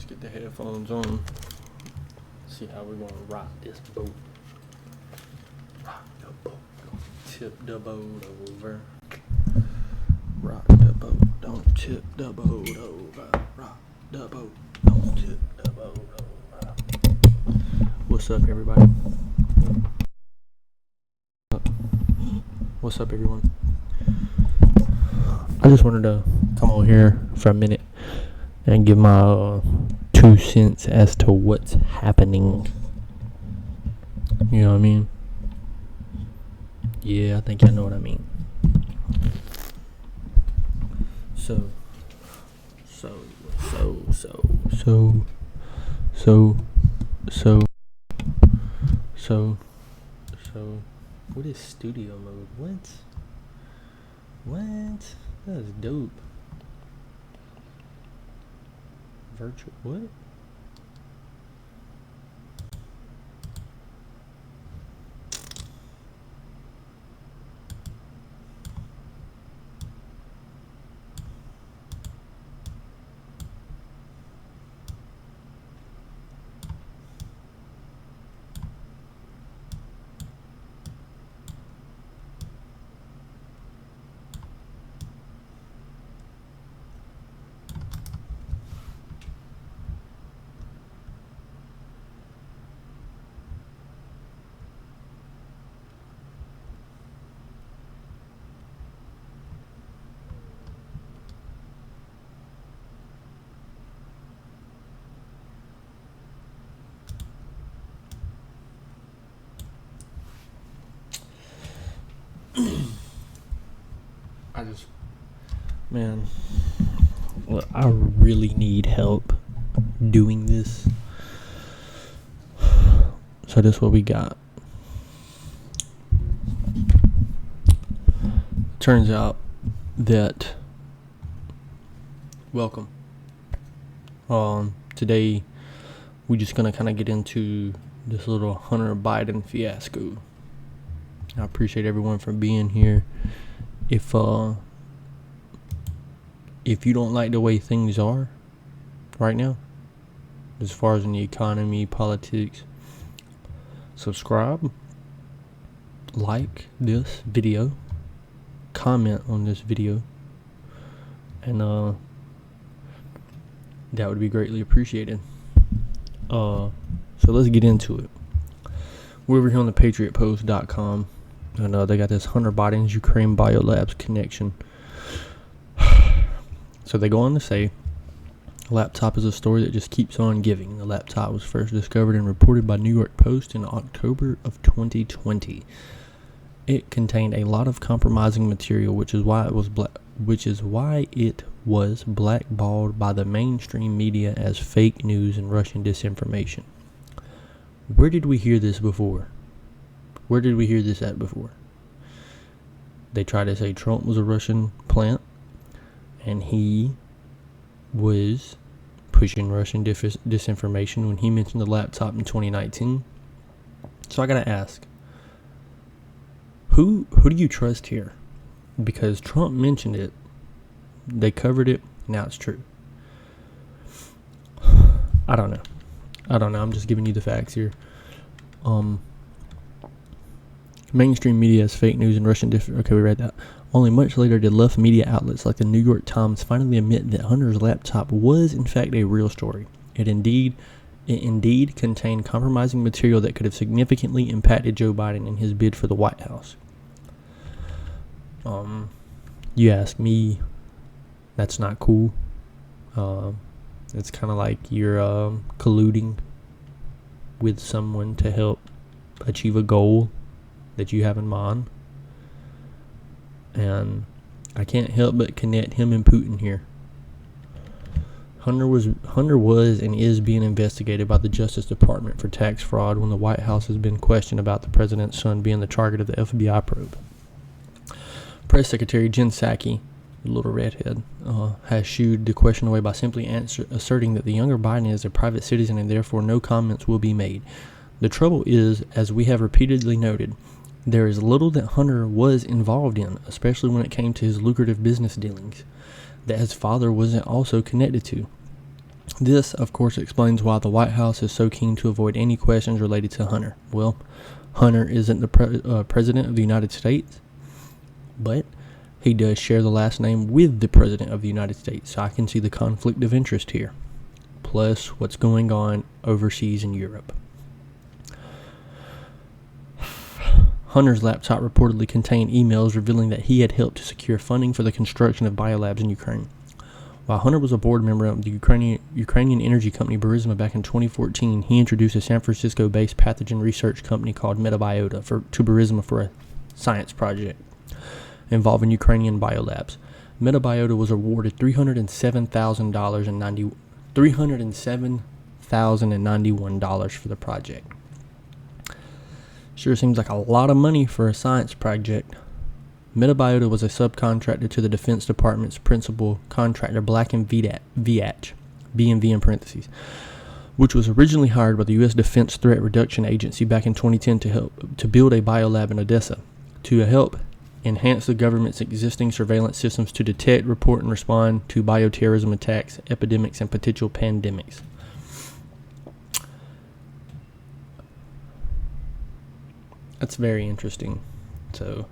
get the headphones on. See how we're gonna rock this boat. Rock the boat, don't tip the boat over. Rock the boat, don't tip the boat over. Rock the boat, don't tip the boat over. What's up, everybody? What's up, everyone? I just wanted to come over here for a minute and give my 2 cents as to what's happening. You know what I mean? Yeah, I think I know what I mean. So, what is studio mode? What? That's dope. Virtual, what? Man, well, I really need help doing this. So this is what we got. Turns out that, welcome. Today we're just gonna kind of get into this little Hunter Biden fiasco. I appreciate everyone for being here. If you don't like the way things are right now, as far as in the economy, politics, subscribe, like this video, comment on this video, and that would be greatly appreciated. So let's get into it. We're over here on the patriotpost.com, and they got this Hunter Biden's Ukraine Biolabs connection. So they go on to say, laptop is a story that just keeps on giving. The laptop was first discovered and reported by New York Post in October of 2020. It contained a lot of compromising material, which is why it was blackballed by the mainstream media as fake news and Russian disinformation. Where did we hear this before? Where did we hear this at before? They tried to say Trump was a Russian plant, and he was pushing Russian disinformation when he mentioned the laptop in 2019. So I gotta ask, who do you trust here? Because Trump mentioned it, they covered it, now it's true. I don't know. I'm just giving you the facts here. Mainstream media is fake news and Russian okay, we read that. Only much later did left media outlets like the New York Times finally admit that Hunter's laptop was in fact a real story. It indeed contained compromising material that could have significantly impacted Joe Biden in his bid for the White House. You ask me, that's not cool. It's kind of like you're colluding with someone to help achieve a goal that you have in mind. And I can't help but connect him and Putin here. Hunter was and is being investigated by the Justice Department for tax fraud when the White House has been questioned about the president's son being the target of the FBI probe. Press Secretary Jen Psaki, the little redhead, has shooed the question away by simply asserting that the younger Biden is a private citizen and therefore no comments will be made. The trouble is, as we have repeatedly noted, there is little that Hunter was involved in, especially when it came to his lucrative business dealings, that his father wasn't also connected to. This, of course, explains why the White House is so keen to avoid any questions related to Hunter. Well, Hunter isn't the president of the United States, but he does share the last name with the president of the United States, so I can see the conflict of interest here, plus what's going on overseas in Europe. Hunter's laptop reportedly contained emails revealing that he had helped to secure funding for the construction of biolabs in Ukraine. While Hunter was a board member of the Ukrainian energy company Burisma back in 2014, he introduced a San Francisco-based pathogen research company called Metabiota to Burisma for a science project involving Ukrainian biolabs. Metabiota was awarded $307,091 for the project. Sure seems like a lot of money for a science project. Metabiota was a subcontractor to the Defense Department's principal contractor, Black & Veatch, B&V in parentheses, which was originally hired by the U.S. Defense Threat Reduction Agency back in 2010 to build a biolab in Odessa to help enhance the government's existing surveillance systems to detect, report, and respond to bioterrorism attacks, epidemics, and potential pandemics. That's very interesting. So,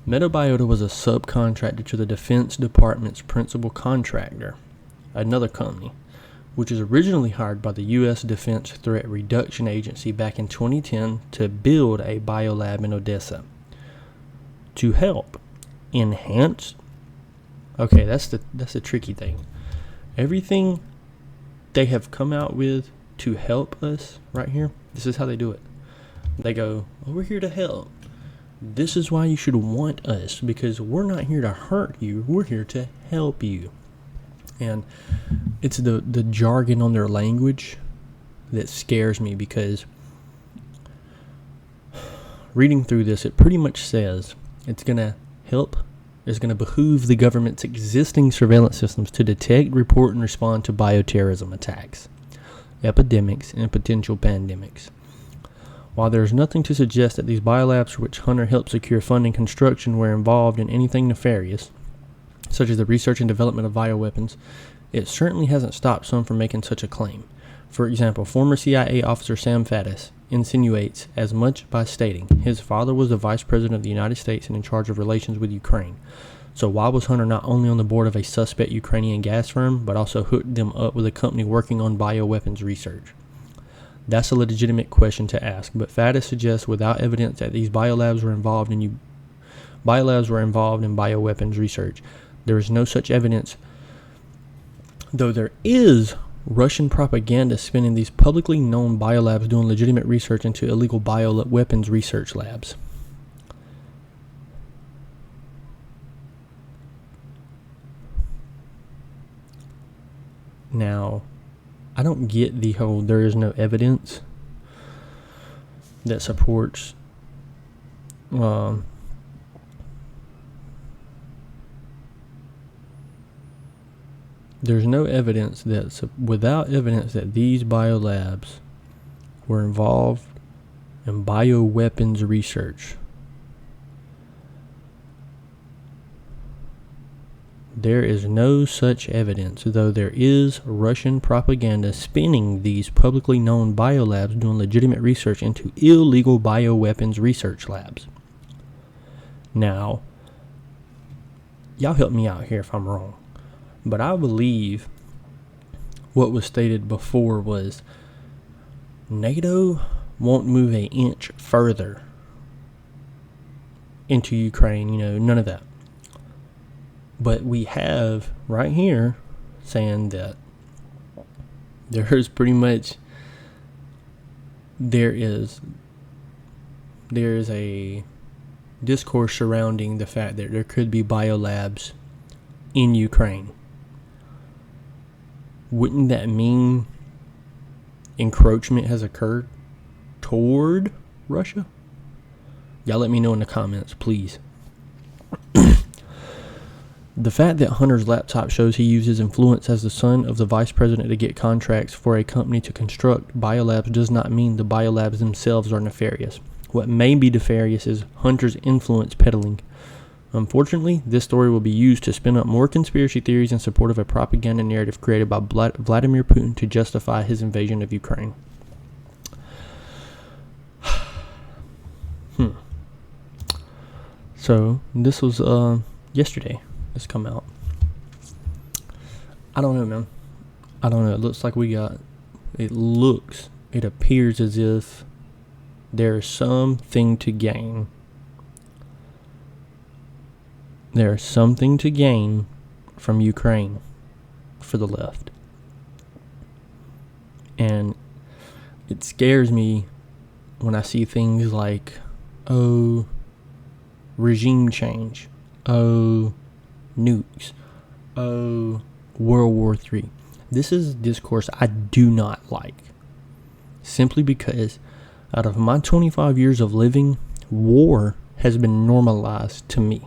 Metabiota was a subcontractor to the Defense Department's principal contractor, another company, which was originally hired by the U.S. Defense Threat Reduction Agency back in 2010 to build a biolab in Odessa to help enhance. Okay, that's the tricky thing. Everything they have come out with to help us right here, this is how they do it. They go, oh, we're here to help. This is why you should want us, because we're not here to hurt you. We're here to help you. And it's the jargon on their language that scares me, because reading through this, it pretty much says it's going to help. It's going to behoove the government's existing surveillance systems to detect, report, and respond to bioterrorism attacks, epidemics, and potential pandemics. While there is nothing to suggest that these biolabs for which Hunter helped secure funding construction were involved in anything nefarious, such as the research and development of bioweapons, it certainly hasn't stopped some from making such a claim. For example, former CIA officer Sam Faddis insinuates as much by stating his father was the vice president of the United States and in charge of relations with Ukraine. So why was Hunter not only on the board of a suspect Ukrainian gas firm, but also hooked them up with a company working on bioweapons research? That's a legitimate question to ask, but Faddis suggests without evidence that these biolabs were involved in bioweapons research. There is no such evidence, though there is Russian propaganda spinning these publicly known biolabs doing legitimate research into illegal bioweapons research labs. Now, I don't get the whole there is no evidence that supports there's no evidence without evidence that these biolabs were involved in bioweapons research. There is no such evidence, though there is Russian propaganda spinning these publicly known biolabs doing legitimate research into illegal bioweapons research labs. Now, y'all help me out here if I'm wrong, but I believe what was stated before was NATO won't move an inch further into Ukraine, none of that. But we have right here saying that there is a discourse surrounding the fact that there could be biolabs in Ukraine. Wouldn't that mean encroachment has occurred toward Russia? Y'all let me know in the comments, please. The fact that Hunter's laptop shows he used his influence as the son of the vice president to get contracts for a company to construct biolabs does not mean the biolabs themselves are nefarious. What may be nefarious is Hunter's influence peddling Unfortunately, this story will be used to spin up more conspiracy theories in support of a propaganda narrative created by Vladimir Putin to justify his invasion of Ukraine. So, this was yesterday. This come out. I don't know, man. I don't know. It appears as if there's something to gain. There's something to gain from Ukraine for the left. And it scares me when I see things like, oh, regime change, oh, nukes, oh, World War III. This is discourse I do not like. Simply because out of my 25 years of living, war has been normalized to me.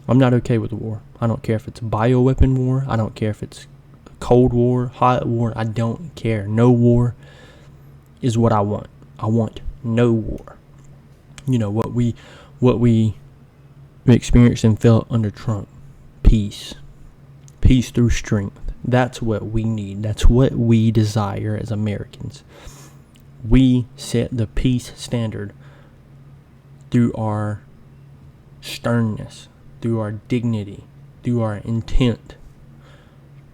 I'm not okay with war. I don't care if it's a bioweapon war. I don't care if it's Cold War, hot war. I don't care. No war is what I want. I want no war. You know, what we experienced and felt under Trump. Peace. Peace through strength. That's what we need. That's what we desire as Americans. We set the peace standard through our sternness, through our dignity, through our intent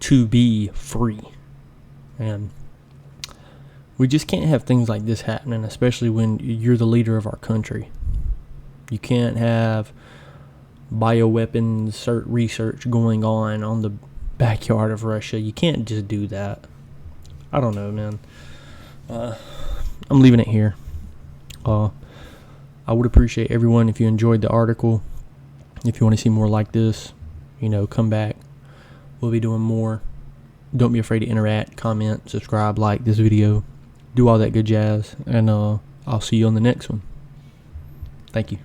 to be free. And we just can't have things like this happening, especially when you're the leader of our country. You can't have bioweapons research going on the backyard of Russia. You can't just do that. I don't know, man. I'm leaving it here. I would appreciate everyone if you enjoyed the article. If you want to see more like this, come back. We'll be doing more. Don't be afraid to interact, comment, subscribe, like this video. Do all that good jazz. And I'll see you on the next one. Thank you.